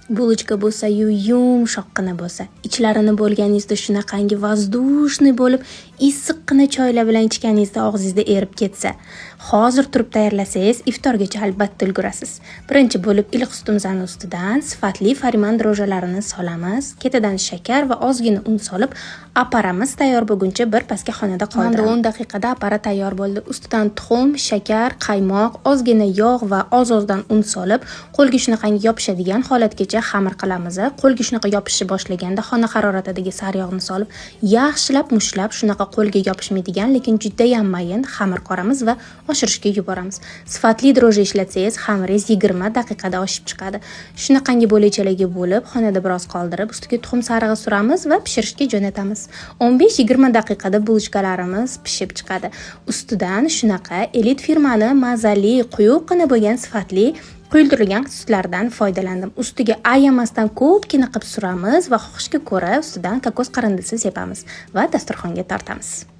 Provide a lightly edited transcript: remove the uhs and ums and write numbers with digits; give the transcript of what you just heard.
Bulochka bo'lsa-yu yumshoqqina bo'lsa, ichlarini bo'lganingizda shunaqangi vazdushniy bo'lib, issiqqina choylar bilan ichganingizda og'zingizda erib ketsa, hozir turib tayyorlasangiz, iftorgacha albatta ulgurasiz. Birinchi bo'lib iliq sutimizning ustidan sifatli farman dro'jalarini solamiz. Ketidan shakar va ozgina un solib, aparamiz tayyor bo'lguncha bir pasga xonada qoldiramiz. 10 daqiqada apara tayyor bo'ldi. Ustidan tuxum, shakar, qaymoq, ozgina yog' va oz-ozdan un solib, qo'lga shunaqangi yopishadigan holatgacha xamir qilamiz. Qo'lga shunaqa yopishni boshlaganda xona haroratidagi sariyog'ni solib, yaxshilab mushlab, shunaqa qo'lga yopishmaydigan, lekin juda ham mayin xamir qoramiz va oshirishga yuboramiz. Sifatli dro'ja ishlatsangiz, xamiringiz 20 daqiqada oshib chiqadi. Shunaqangi bo'lachalarga bo'lib, xonada biroz qoldirib, ustiga tuxum sarig'i suramiz va pishirishga jo'natamiz. 15-20 daqiqada bulochkalarimiz pishib chiqadi. Ustidan shunaqa elit firmani mazali, quyuqqina bo'lgan sifatli quyultirilgan sutlardan foydalandim. Ustiga ayamasdan ko'pgina qilib suramiz va xohishga ko'ra ustidan kokos qarindisi sepamiz va dasturxonga tortamiz.